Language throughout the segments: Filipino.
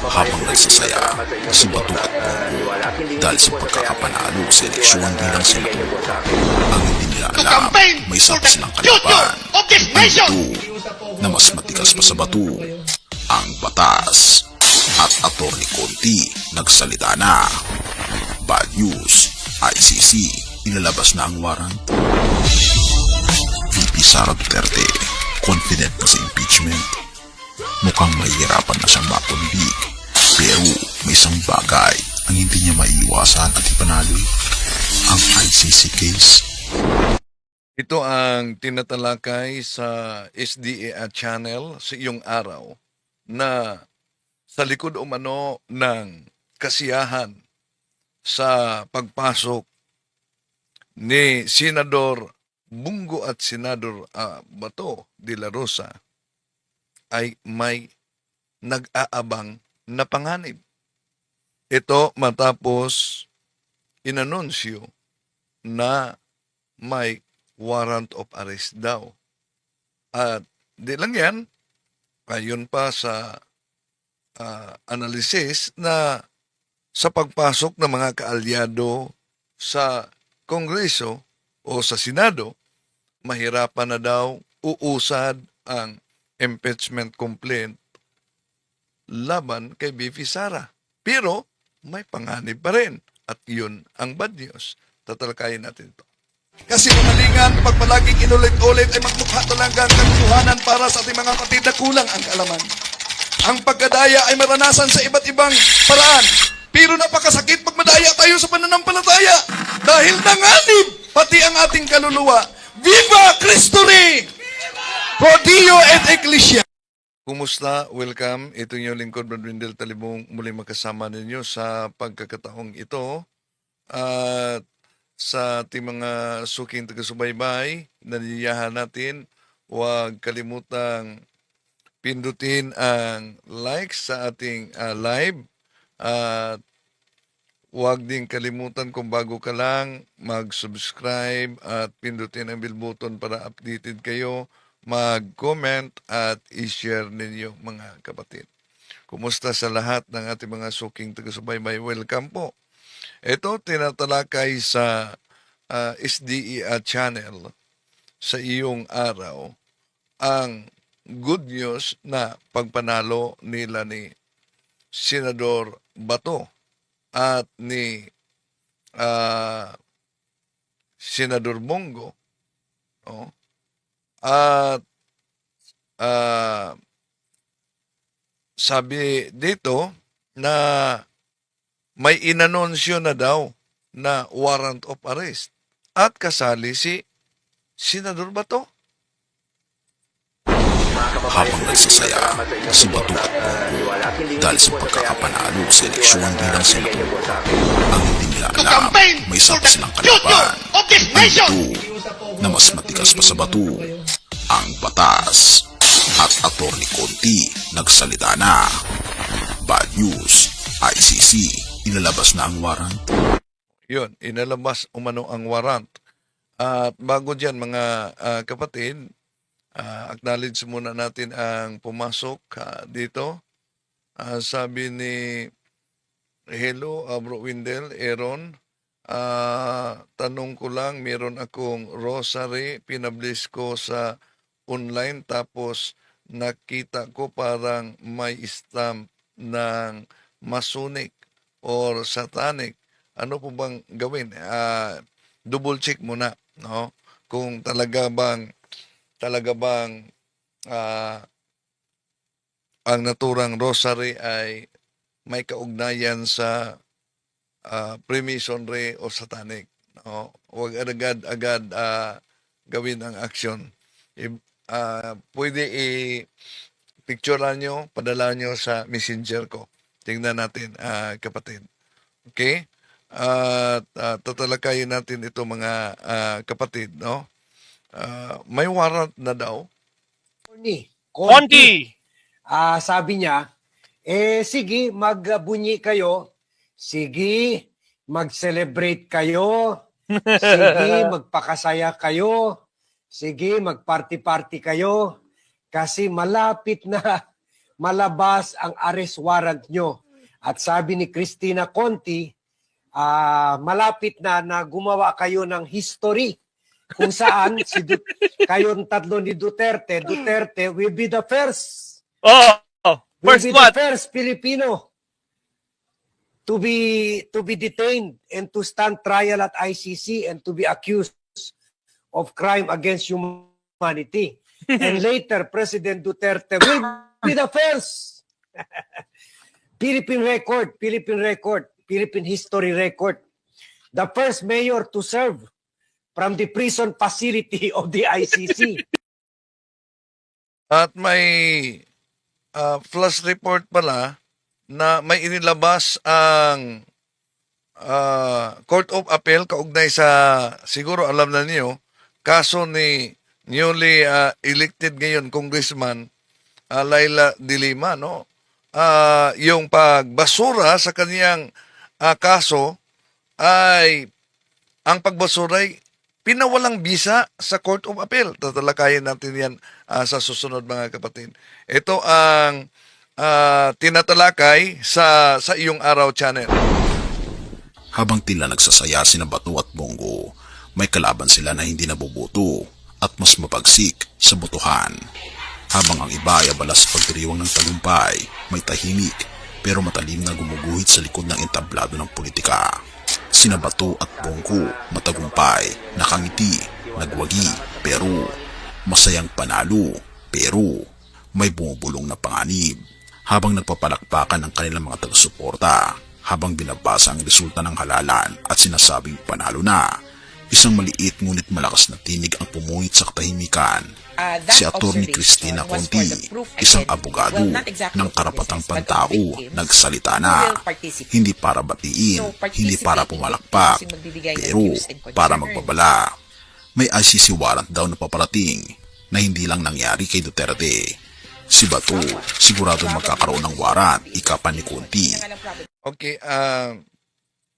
Habang nagsasaya si Bato at Bongo dahil sa pagkakapanalo sa eleksyon bilang senador, ang hindi nila alam may isa pa silang kalaban. Ang Bato na mas matigas pa sa bato, ang batas. At Atty. Conti nagsalita na. Bad news, ICC ilalabas na ang warrant. VP Sara Duterte confident na sa impeachment. Mukhang mahihirapan na siyang makundig, pero may isang bagay ang hindi niya maiiwasan at ipanalo, ang ICC case. Ito ang tinatalakay sa SDA channel sa iyong araw na sa likod umano ng kasiyahan sa pagpasok ni Senador Bungo at Senador Bato de la Rosa ay may nag-aabang na panganib. Ito matapos inanunsyo na may warrant of arrest daw. At di lang yan, ayon pa sa analysis na sa pagpasok ng mga kaalyado sa Kongreso o sa Senado, mahirapan na daw uusad ang impeachment complaint laban kay VP Sara. Pero may panganib pa rin at yun ang bad news. Tatalakayin natin ito. Kasi kamalingan, pag palaging inulit-ulit ay magmukha talagang kaguluhanan para sa ating mga kapatid na kulang ang kaalaman. Ang pagkadaya ay maranasan sa iba't ibang paraan. Pero napakasakit pag madaya tayo sa pananampalataya. Dahil nanganib pati ang ating kaluluwa. Viva Cristo Rey! Pro Dio et Ecclesia! Kumusta? Welcome. Ito yung lingkod, Brad Wendell Talibong, muli makasama ninyo sa pagkakataong ito. At sa ating mga suking taga-subaybay, naniyahan natin, huwag kalimutang pindutin ang like sa ating live at huwag din kalimutan kung bago ka lang mag-subscribe at pindutin ang bell button para updated kayo, mag-comment at i-share ninyo mga kapatid. Kumusta sa lahat ng ating mga suking taga-subaybay? Welcome po. Ito tinatalakay sa SDA channel sa iyong araw ang good news na pagpanalo nila ni Senador Bato at ni Senador Bongo. Oh. At sabi dito na may inanunsyo na daw na warrant of arrest at kasali si Senador Bato. Habang nagsasaya si Bato at Bongo dahil sa pagkakapanalo sa eleksyon bilang senador, ang hindi nila alam may isa pa silang kalaban. Ang Bato na mas matigas pa sa bato, ang batas. At Atty. Conti nagsalita na. Bad news, ICC ilalabas na ang warrant. Yun, inalabas umano ang warrant. At bago dyan mga kapatid, acknowledge muna natin ang pumasok dito. Sabi ni Hello, Bro Wendell, Aaron, tanong ko lang, meron akong rosary, pinablish ko sa online tapos nakita ko parang may stamp ng Masonic or Satanic. Ano po bang gawin? Double check muna, no? Kung talaga bang ang naturang rosary ay may kaugnayan sa Freemasonry o Satanic. No? Huwag agad gawin ang aksyon. Pwede i-picturean nyo, padala nyo sa messenger ko. Tingnan natin, kapatid. Okay? Tatalakayin natin ito mga kapatid, no? May warrant na daw. Conti. Sabi niya, sige, magbunyi kayo. Sige, mag-celebrate kayo. Sige, magpakasaya kayo. Sige, mag-party-party kayo. Kasi malapit na malabas ang arrest warrant nyo. At sabi ni Cristina Conti, malapit na gumawa kayo ng history kung saan kayong tatlo ni Duterte will be the first. Will First be what? the first Filipino to be detained and to stand trial at ICC and to be accused of crime against humanity. And later, President Duterte will be the first. Philippine history record. The first mayor to serve from the prison facility of the ICC. At may flash report pala na may inilabas ang Court of Appeal kaugnay sa, siguro alam na niyo, kaso ni newly elected ngayon Congressman Laila De Lima, no? Yung pagbasura sa kaniyang kaso ay ang pagbasura ay pinawalang bisa sa Court of Appeal. Tatalakayin natin yan sa susunod, mga kapatid. Ito ang tinatalakay sa iyong araw channel. Habang tila nagsasaya sina Bato at Bongo, may kalaban sila na hindi nabubuto at mas mapagsik sa botohan. Habang ang iba ay abala sa pagdiriwang ng tagumpay, may tahimik pero matalim na gumuguhit sa likod ng entablado ng politika. Sina Bato at Bongo matagumpay, nakangiti, nagwagi, pero masayang panalo, pero may bumubulong na panganib. Habang nagpapalakpakan ng kanilang mga taga-suporta, habang binabasa ang resulta ng halalan at sinasabing panalo na, isang maliit ngunit malakas na tinig ang pumuhit sa katahimikan. Si Atty. Cristina Conti, isang abogado ng karapatang pantao, nagsalita na, hindi para batiin, hindi para pumalakpak, pero para magbabala. May ICC warrant daw na paparating na hindi lang nangyari kay Duterte. Si Bato, sigurado magkakaroon ng warrant, ikapan ni Conti. Okay,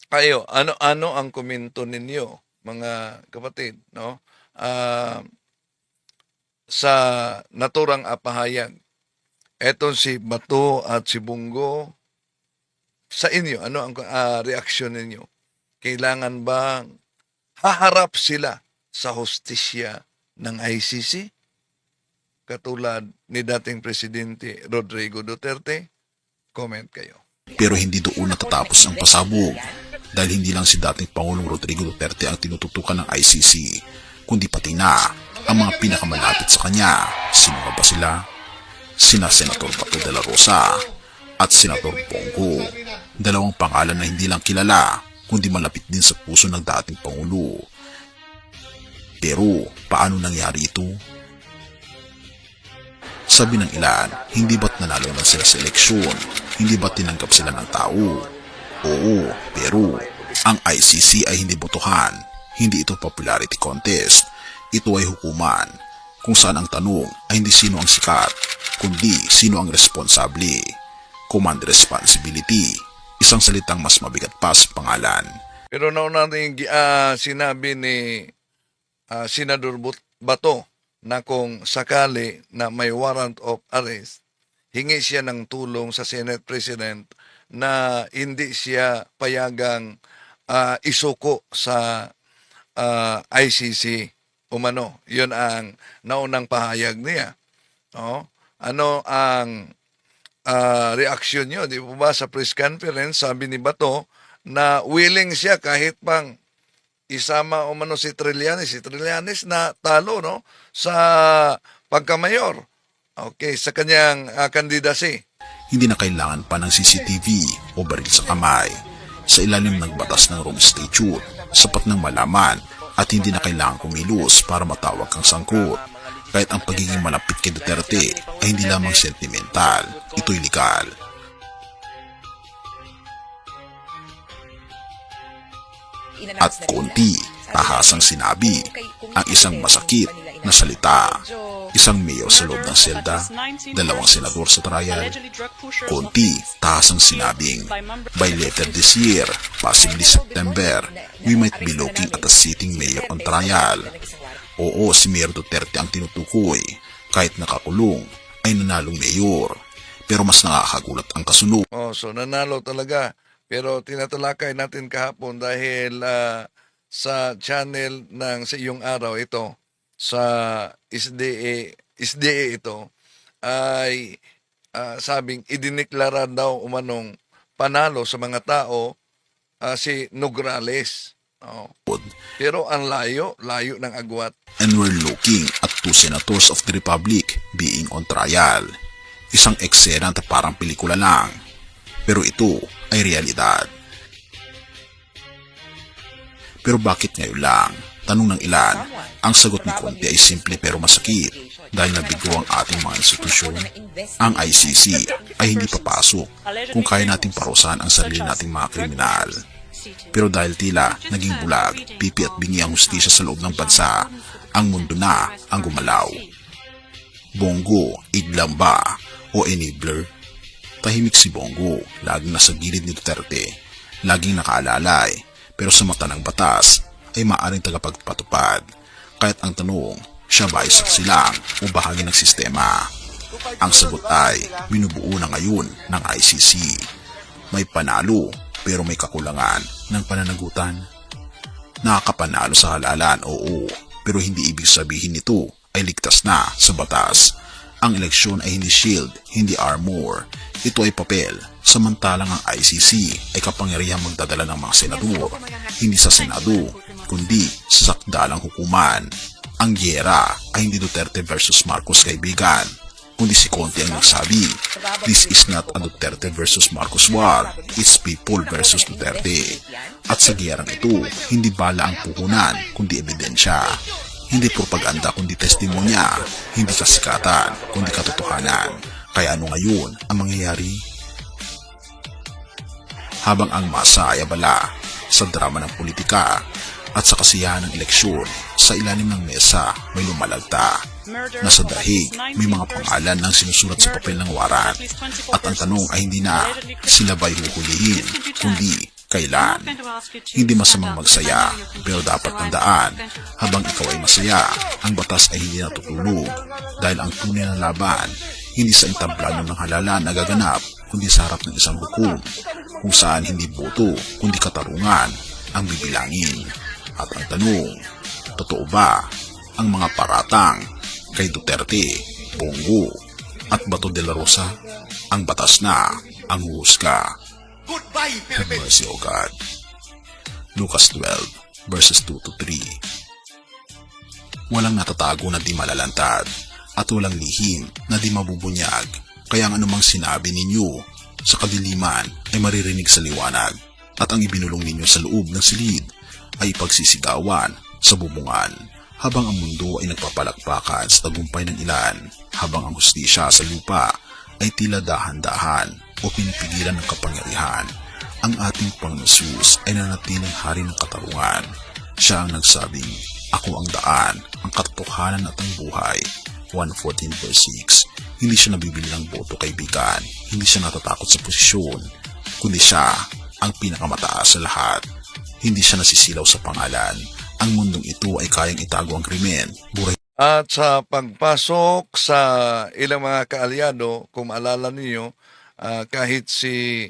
kayo, ano ang komento ninyo, mga kapatid, no? Sa naturang apahayag, eto si Bato at si Bongo, sa inyo, ano ang reaksyon ninyo? Kailangan bang haharap sila sa hustisya ng ICC? Katulad ni dating Presidente Rodrigo Duterte? Comment kayo. Pero hindi doon natatapos ang pasabog, dahil hindi lang si dating Pangulong Rodrigo Duterte ang tinututukan ng ICC, kundi pati na ang mga pinakamalapit sa kanya. Sino ba sila? Sina Senator Bato de la Rosa at Senator Bongo, dalawang pangalan na hindi lang kilala, kundi malapit din sa puso ng dating Pangulo. Pero paano nangyari ito? Sabi ng ilan, hindi ba't nanalo na sila sa eleksyon? Hindi ba't tinanggap sila ng tao? Oo, pero ang ICC ay hindi botohan. Hindi ito popularity contest. Ito ay hukuman, kung saan ang tanong ay hindi sino ang sikat, kundi sino ang responsable. Command responsibility, isang salitang mas mabigat pa sa pangalan. Pero nauna natin sinabi ni Senador Bato na kung sakali na may warrant of arrest, hingi siya ng tulong sa Senate President na hindi siya payagang isuko sa ICC umano. Yun ang naunang pahayag niya. Oh, ano ang reaksyon niyo? Di ba sa press conference, sabi ni Bato na willing siya kahit pang isama umano si Trillanes na talo, no, sa pagkamayor. Okay, sa kanyang kandidacy. Hindi na kailangan pa ng CCTV o baril sa kamay. Sa ilalim ng batas ng Rome Statute, sapat nang malaman at hindi na kailangan kumilos para matawag kang sangkot. Kahit ang pagiging malapit kay Duterte ay hindi lamang sentimental, ito'y legal. At Conti, tahasang sinabi ang isang masakit na salita. Isang mayor sa loob ng selda, dalawang senador sa trial. Conti, tahasang sinabing, by later this year, possibly September, we might be looking at a sitting mayor on trial. Oo, si Mayor Duterte ang tinutukoy. Kahit nakakulong, ay nanalong mayor. Pero mas nakakagulat ang kasunod. Oh, so nanalo talaga. Pero tinatalakay natin kahapon dahil sa channel ng sa iyong araw ito, sa SDA ito, ay sabing idineklara daw umanong panalo sa mga tao si Nograles. Oh. Pero ang layo ng agwat. And we're looking at two senators of the Republic being on trial. Isang eksena na parang pelikula lang. Pero ito ay realidad. Pero bakit ngayon lang? Tanong ng ilan. Ang sagot ni Conte ay simple pero masakit. Dahil nabigo ang ating mga institusyon. Ang ICC ay hindi papasok kung kaya nating parusahan ang sarili nating mga kriminal. Pero dahil tila naging bulag, pipi at bingi ang hustisya sa loob ng bansa, ang mundo na ang gumalaw. Bongo, iglang ba o enabler? Tahimik si Bongo, laging nasa gilid ni Duterte, laging nakaalalay, pero sa mata ng batas ay maaaring tagapagpatupad. Kaya't ang tanong, siya ba ay saksi lang o bahagi ng sistema? Ang sagot ay binubuo na ngayon ng ICC. May panalo pero may kakulangan ng pananagutan. Nakakapanalo sa halalan, oo, pero hindi ibig sabihin nito ay ligtas na sa batas. Ang eleksyon ay hindi shield, hindi armor. Ito ay papel, samantalang ang ICC ay kapangyarihang magdadala ng mga senador, hindi sa Senado, kundi sa sakdalang hukuman. Ang giyera ay hindi Duterte versus Marcos kaibigan, kundi si Conte ang nagsabi, this is not a Duterte versus Marcos war, it's people versus Duterte. At sa giyerang ito, hindi bala ang puhunan, kundi ebidensya. Hindi propaganda kundi testimonya, hindi kasikatan kundi katotohanan. Kaya ano ngayon ang mangyayari? Habang ang masa ay abala sa drama ng politika at sa kasiyahan ng eleksyon, sa ilalim ng mesa may lumalagta. Nasa dahig may mga pangalan ng sinusulat sa papel ng waran. At ang tanong ay hindi na sila ba'y huhulihin, kundi kailan. Hindi masamang magsaya, pero dapat tandaan, habang ikaw ay masaya, ang batas ay hindi natutulog. Dahil ang tunay na laban, hindi sa entablado ng halalan na gaganap, kundi sa harap ng isang hukom, kung saan hindi boto, kundi katarungan ang bibilangin. At ang tanong, totoo ba ang mga paratang kay Duterte, Bongo at Bato de la Rosa? Ang batas na ang huhusga. Have mercy, O God. Lucas 12, verses 2 to 3. Walang natatago na di malalantad at walang lihim na di mabubunyag. Kaya ang anumang sinabi ninyo sa kadiliman ay maririnig sa liwanag, at ang ibinulong ninyo sa loob ng silid ay pagsisigawan sa bubungan. Habang ang mundo ay nagpapalakpakan sa tagumpay ng ilan, habang ang hustisya sa lupa ay tila dahan-dahan o pinipigilan ng kapangyarihan, ang ating Panginoon Jesus ay nanatiling hari ng katarungan. Siya ang nagsabing, ako ang daan, ang katotohanan at ang buhay. 1:14 verse 6. Hindi siya nabibili ng boto, kaibigan. Hindi siya natatakot sa posisyon, kundi siya ang pinakamataas sa lahat. Hindi siya nasisilaw sa pangalan. Ang mundong ito ay kayang itago ang krimen, buray. At sa pagpasok sa ilang mga kaalyado, kung maalala niyo, kahit si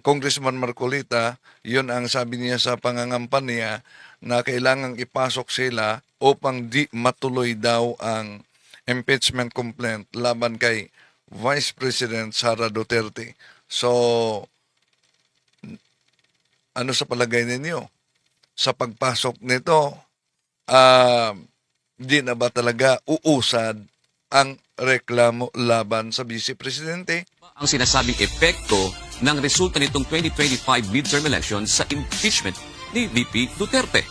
Congressman Marcolita, yun ang sabi niya sa pangangampan niya na kailangang ipasok sila upang di matuloy daw ang impeachment complaint laban kay Vice President Sara Duterte. So, ano sa palagay ninyo? Sa pagpasok nito, di na ba talaga uusad ang reklamo laban sa Vice Presidente? Ang sinasabing epekto ng resulta nitong 2025 midterm elections sa impeachment ni VP Duterte.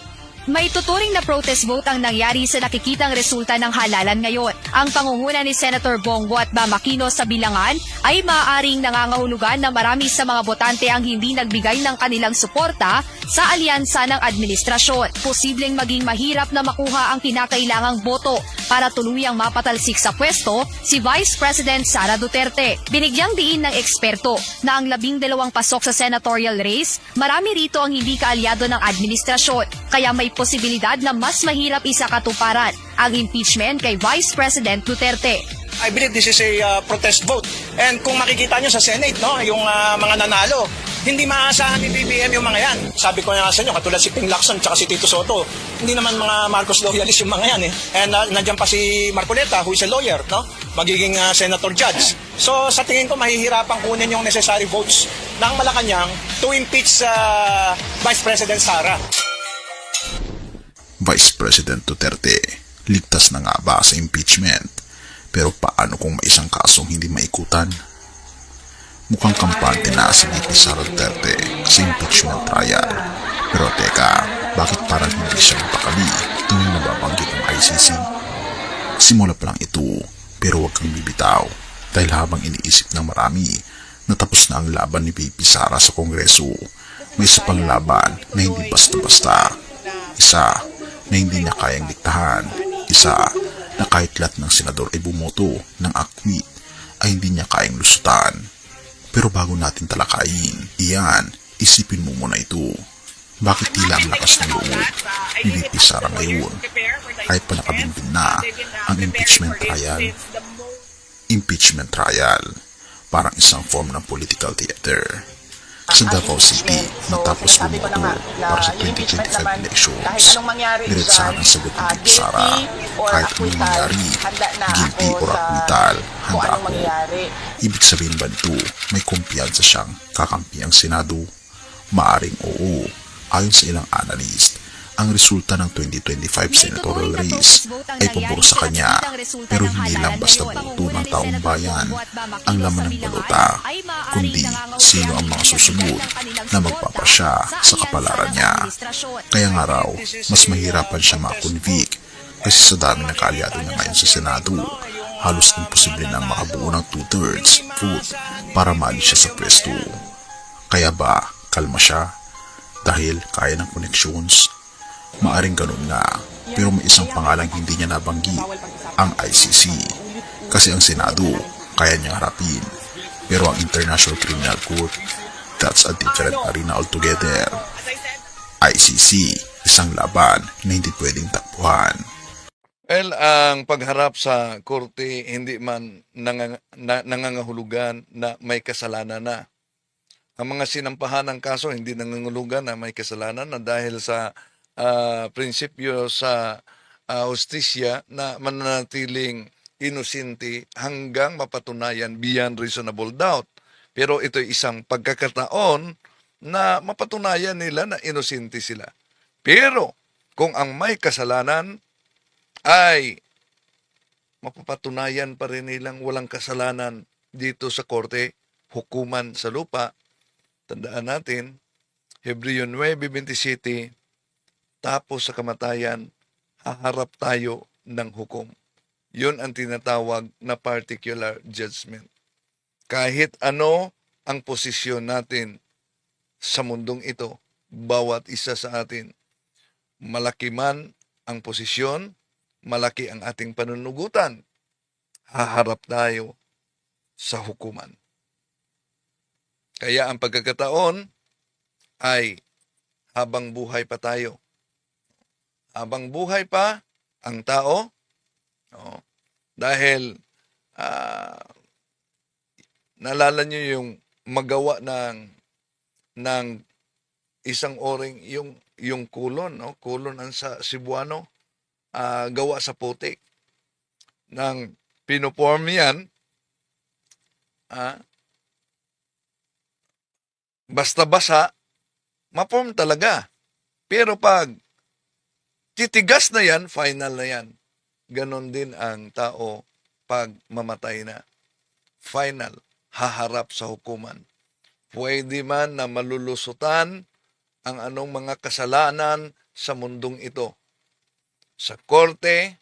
May tuturing na protest vote ang nangyari sa nakikitang resulta ng halalan ngayon. Ang pangunguna ni Senator Bongo at Bam Aquino sa bilangan ay maaaring nangangahulugan na marami sa mga botante ang hindi nagbigay ng kanilang suporta sa alyansa ng administrasyon. Posibleng maging mahirap na makuha ang kinakailangang boto para tuluyang mapatalsik sa pwesto si Vice President Sara Duterte. Binigyang diin ng eksperto na ang 12 pasok sa senatorial race, marami rito ang hindi kaalyado ng administrasyon. Kaya may posibilidad na mas mahirap isakatuparan ang impeachment kay Vice President Duterte. I believe this is a protest vote. And kung makikita nyo sa Senate, no, yung mga nanalo, hindi maaasahan ni BBM yung mga yan. Sabi ko nga sa inyo, katulad si Ping Lacson at si Tito Soto, hindi naman mga Marcos loyalist yung mga yan. And nandiyan pa si Marcoleta, who is a lawyer, no? Magiging senator judge. So sa tingin ko, mahihirapang kunin yung necessary votes ng Malacanang to impeach Vice President Sara. Vice President Duterte, ligtas na nga ba sa impeachment? Pero paano kung may isang kasong hindi maikutan? Mukhang kampante na si VP Sara Duterte sa impeachment trial. Pero teka, bakit parang hindi siya mapakali tuwing nababanggit ng ICC? Simula pa lang ito, pero huwag kang bibitaw dahil habang iniisip ng marami na tapos na ang laban ni VP Sara sa Kongreso, may isa pang laban na hindi basta-basta. Isa na hindi niya kayang diktahan. Isa na kahit lahat ng senador ay bumoto ng acquit ay hindi niya kayang lusutan. Pero bago natin talakayin, iyan, isipin mo muna ito. Bakit tila ang lakas ng loob ni VP Sara ngayon kahit pa nakabinbin na ang impeachment trial? Impeachment trial, parang isang form ng political theater. Sa Davao City, matapos bumoto para sa 2025 elections, diretsahan ang sagot ni VP Sara. Kahit anong mangyari, guilty or acquittal, handa ako. Ibig sabihin ba nito, may kumpiyansa siyang kakampi ang Senado? Maaring oo. Ayon sa ilang analyst, ang resulta ng 2025 senatorial race ay pabor sa kanya, pero hindi lang basta boto ng taong bayan ang laman ng balota, kundi sino ang mga susunod na magpapasya sa kapalaran niya. Kaya nga raw, mas mahirapan siya makonvict kasi sa dami ng kaalyado niya ngayon sa Senado, halos imposible nang makabuo ng 2/3 vote para maalis siya sa pwesto. Kaya ba, kalma siya? Dahil kaya ng connections? Maaring ganun nga, pero may isang pangalang hindi niya nabanggit, ang ICC. Kasi ang Senado, kaya niyang harapin. Pero ang International Criminal Court, that's a different arena altogether. ICC, isang laban na hindi pwedeng takbuhan. Well, ang pagharap sa korte hindi man nangangahulugan na may kasalanan na. Ang mga sinampahan ng kaso hindi nangangahulugan na may kasalanan na dahil sa prinsipyo sa hustisya na mananatiling inosente hanggang mapatunayan beyond reasonable doubt. Pero ito ay isang pagkakataon na mapatunayan nila na inosente sila. Pero kung ang may kasalanan ay mapapatunayan pa rin nilang walang kasalanan dito sa korte, hukuman sa lupa. Tandaan natin, Hebreo 9:27, tapos sa kamatayan, haharap tayo ng hukom. Yun ang tinatawag na particular judgment. Kahit ano ang posisyon natin sa mundong ito, bawat isa sa atin, malaki man ang posisyon, malaki ang ating panunugutan, haharap tayo sa hukuman. Kaya ang pagkakataon ay habang buhay pa tayo. Habang buhay pa ang tao, dahil naalala nyo yung magawa ng isang oring yung kulon, kulon ang sa Cebuano, gawa sa putik. Nang pinoform yan, basta basa, ma-form talaga. Pero pag titigas na yan, final na yan. Ganon din ang tao pag mamatay na. Final, haharap sa hukuman. Pwede man na malulusutan ang anong mga kasalanan sa mundong ito. Sa korte,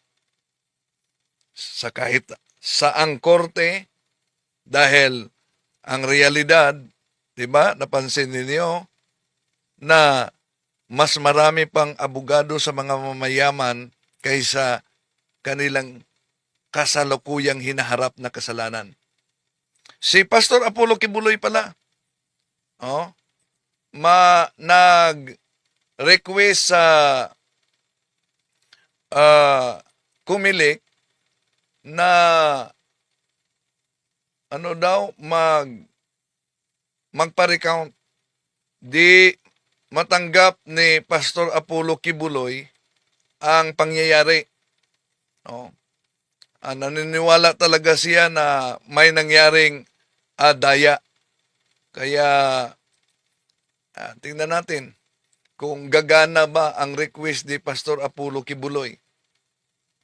sa kahit saang korte, dahil ang realidad, diba, napansin ninyo na mas marami pang abogado sa mga mamayaman kaysa kanilang kasalukuyang hinaharap na kasalanan. Si Pastor Apollo Kibuloy pala, nag-request sa Kumilik na ano daw, magpa-recount. Di matanggap ni Pastor Apollo Kibuloy ang pangyayari. Oh. Naniniwala talaga siya na may nangyaring daya. Kaya tingnan natin kung gagana ba ang request ni Pastor Apollo Kibuloy.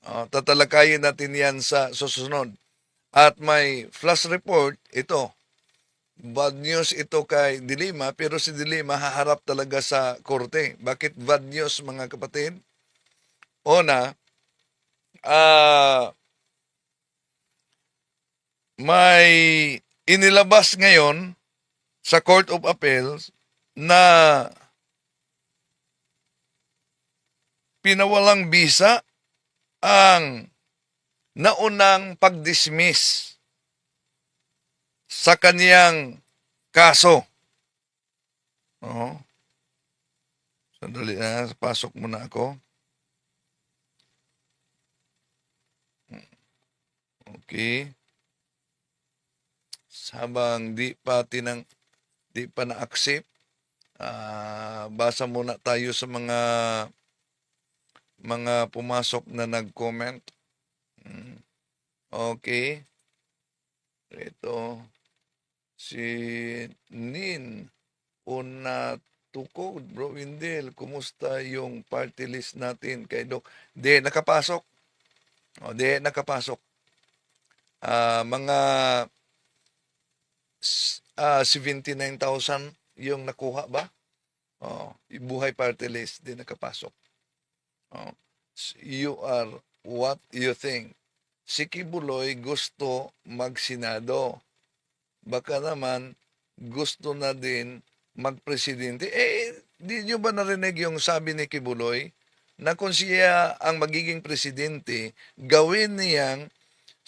Tatalakayin natin yan sa susunod. At may flash report, ito. Bad news ito kay Dilima, pero si Dilima haharap talaga sa korte. Bakit bad news, mga kapatid? Una, may inilabas ngayon sa Court of Appeals na pinawalang bisa ang naunang pag-dismiss sa kaniyang kaso. Sandali na, pasok muna ako. Okay. Habang di pa na-accept, basa muna tayo sa mga pumasok na nag-comment. Okay. Ito, si Nin Unatukod, Bro Windel, kumusta yung party list natin kay Doc? Di nakapasok. Di nakapasok. Mga 79,000 yung nakuha ba? Buhay party list, di nakapasok. You are what you think. Si Kibuloy gusto magsenado. Baka naman gusto na din magpresidente. Di nyo ba narinig yung sabi ni Kibuloy na kung siya ang magiging presidente, gawin niyang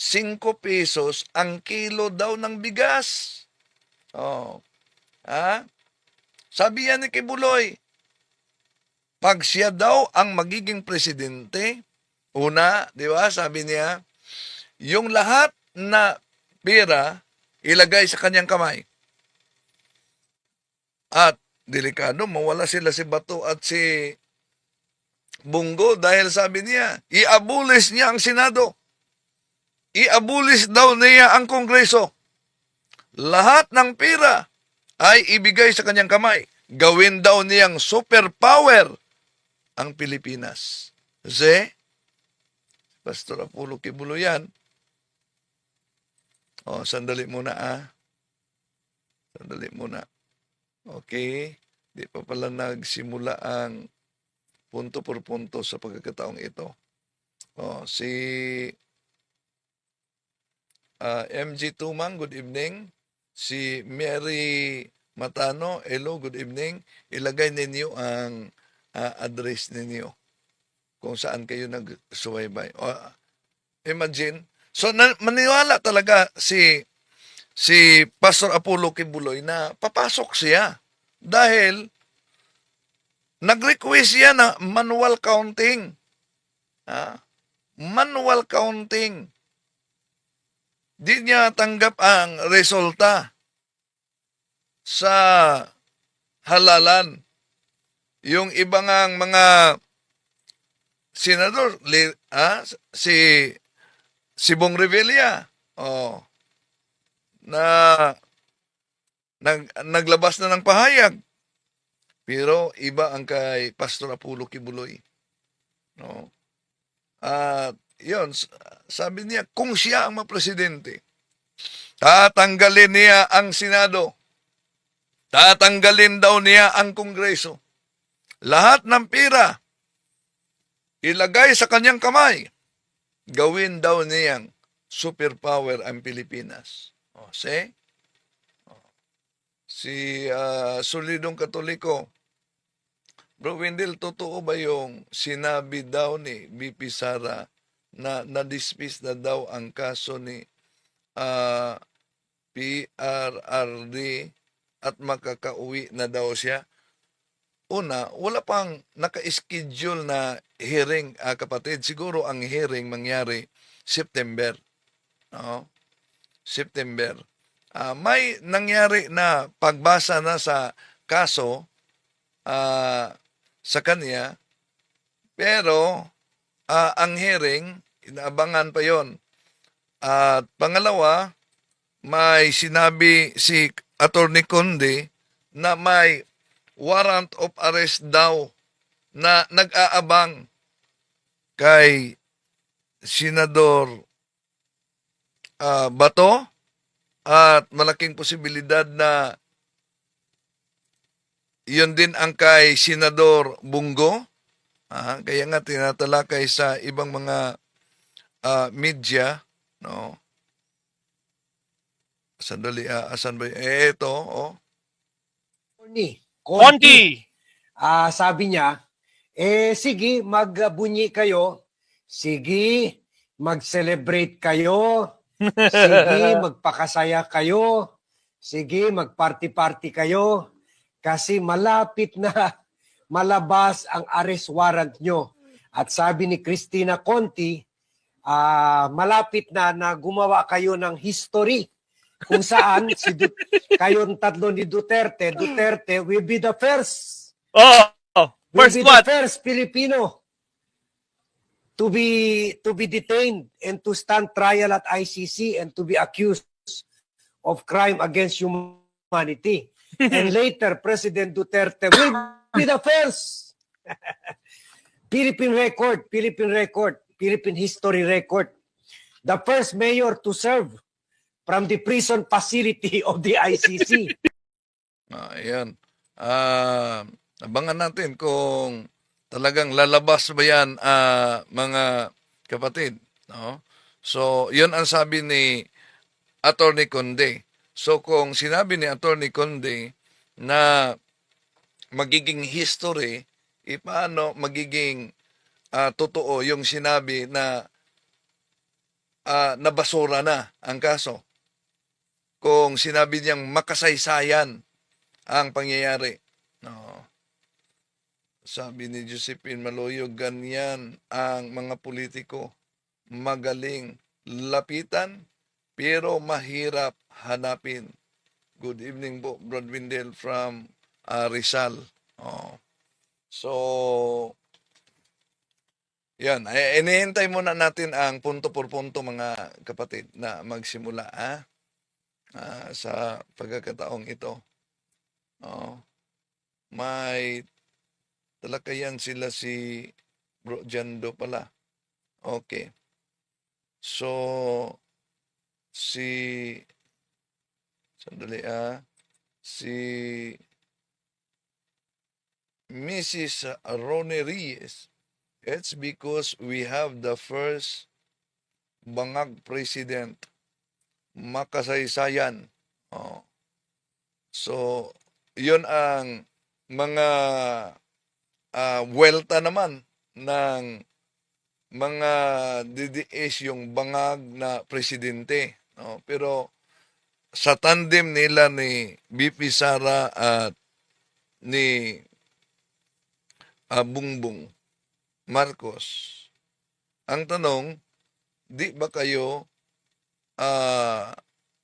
5 pesos ang kilo daw ng bigas. Sabi yan ni Kibuloy, pag siya daw ang magiging presidente, una, di ba, sabi niya, yung lahat na pera ilagay sa kanyang kamay. At delikado, mawala sila si Bato at si Bungo dahil sabi niya, i-abolish niya ang Senado. I-abolish daw niya ang Kongreso. Lahat ng pera ay ibigay sa kanyang kamay. Gawin daw niyang superpower ang Pilipinas. Kasi, Pastor Apollo Kibuloy yan. Sandali muna Sandali muna. Okay. Di pa pala nagsimula ang punto por punto sa pagkakataong ito. Si MG Tumang, good evening. Si Mary Matano, hello, good evening. Ilagay ninyo ang address ninyo kung saan kayo nagsubaybay. Imagine, so maniwala talaga si Pastor Apollo Kibuloy na papasok siya dahil nag-request siya na manual counting. Manual counting. Di niya tanggap ang resulta sa halalan. Yung ibang mga senador, si Bong Revilla, na naglabas na ng pahayag. Pero iba ang kay Pastor Apollo Kibuloy. At yun, sabi niya, kung siya ang mapresidente, tatanggalin niya ang Senado. Tatanggalin daw niya ang Kongreso. Lahat ng pera, ilagay sa kanyang kamay. Gawin daw niyang superpower ang Pilipinas. Si Solidong Katoliko, Bro Wendell, totoo ba yung sinabi daw ni BP Sara na na-dismiss na daw ang kaso ni PRRD at makakauwi na daw siya? Una, wala pang naka-schedule na hearing, kapatid. Siguro ang hearing mangyari September. September. May nangyari na pagbasa na sa kaso sa kanya, pero ang hearing, inaabangan pa yon. At pangalawa, may sinabi si Attorney Conde na may warrant of arrest daw na nag-aabang kay Senador Bato, at malaking posibilidad na yun din ang kay Senador Bungo. Kaya nga tinatalakay sa ibang mga media, no? Sandali, asan ba? Ito, oh. Conti. Sabi niya, sige, magbunyi kayo. Sige, mag-celebrate kayo. Sige, magpakasaya kayo. Sige, mag-party-party kayo. Kasi malapit na malabas ang arrest warrant nyo. At sabi ni Cristina Conti, malapit na gumawa kayo ng history kung saan kayong tatlo ni Duterte will be the first. First will be what? the first Filipino to be detained and to stand trial at ICC and to be accused of crime against humanity. And later, President Duterte will be the first. Philippine history record. The first mayor to serve from the prison facility of the ICC. Ayan. Abangan natin kung talagang lalabas ba yan, mga kapatid. No? So, yun ang sabi ni Attorney Conde. So, kung sinabi ni Attorney Conde na magiging history, paano magiging totoo yung sinabi na nabasura na ang kaso? Kung sinabi niyang makasaysayan ang pangyayari. No. Sabi ni Josephine Maloyo, ganyan ang mga politiko. Magaling lapitan, pero mahirap hanapin. Good evening po, Brad Windel from Rizal. So, yan. Inihintay muna natin ang punto por punto, mga kapatid, na magsimula sa pagkakataong ito. May talakayan sila si Bro Jando pala. Okay. So, sandali si Mrs. Rone Reyes, it's because we have the first bangag president, makasaysayan. So, yun ang mga welta naman ng mga DDS, yung bangag na presidente. Pero sa tandem nila ni BP Sara at ni Bongbong Marcos, ang tanong, di ba kayo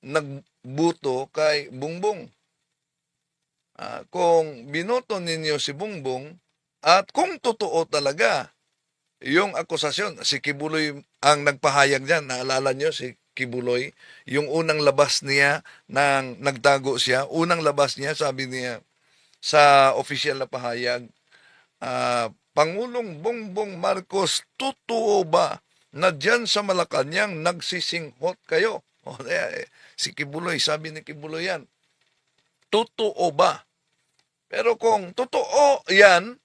nagbuto kay Bongbong? Kung binoto ninyo si Bongbong, at kung totoo talaga yung akusasyon, si Kibuloy ang nagpahayag dyan, naalala nyo si Kibuloy, yung unang labas niya, nang nagtago siya, unang labas niya, sabi niya sa official na pahayag, Pangulong Bongbong Marcos, totoo ba na dyan sa Malacanang nagsisinghot kayo? Si Kibuloy, sabi ni Kibuloy yan, totoo ba? Pero kung totoo yan,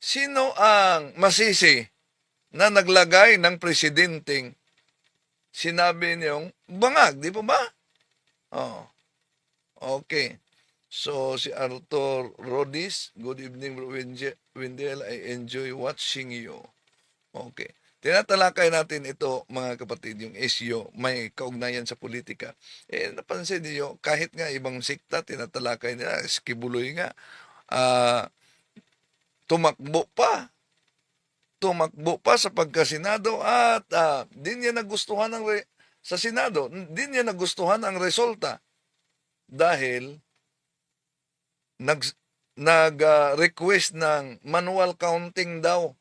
sino ang masisi na naglagay ng presidenteng sinabi niyong bangag, di po ba? Okay. So, si Arthur Rodis, good evening, Bro Windel, I enjoy watching you. Okay. Tinatalakay natin ito, mga kapatid, yung issue, may kaugnayan sa politika. Napansin niyo, kahit nga ibang sikta, tinatalakay nila, Kibuloy nga, tumakbo pa sa pagkasenado at di niya nagustuhan ng sa Senado. Hindi niya nagustuhan ang resulta dahil nag-request ng manual counting daw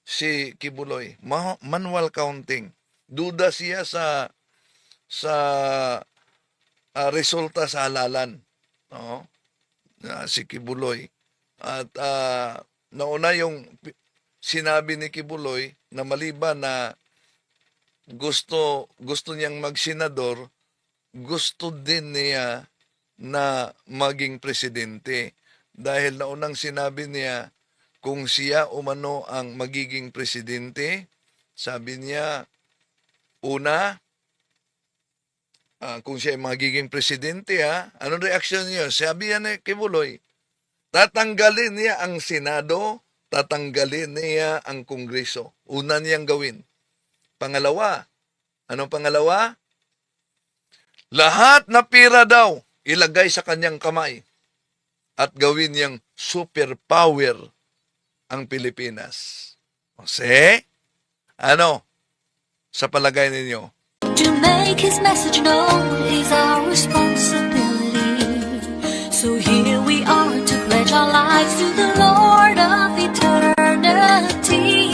si Kibuloy. Manual counting. Duda siya sa resulta sa halalan. No? Si Kibuloy. At nauna yung sinabi ni Kibuloy na maliban na gusto niyang magsenador, gusto din niya na maging presidente. Dahil naunang sinabi niya, kung siya umano ang magiging presidente, sabi niya, una, kung siya ay magiging presidente, anong reaksyon niya? Sabi niya ni Kibuloy, tatanggalin niya ang Senado, tatanggalin niya ang Kongreso. Una niyang gawin. Pangalawa, anong pangalawa? Lahat na pira daw, ilagay sa kanyang kamay at gawin niyang superpower ang Pilipinas. Kasi, ano, sa palagay ninyo? To make his message known is our responsibility. So here we are to pledge our lives to the Lord of eternity.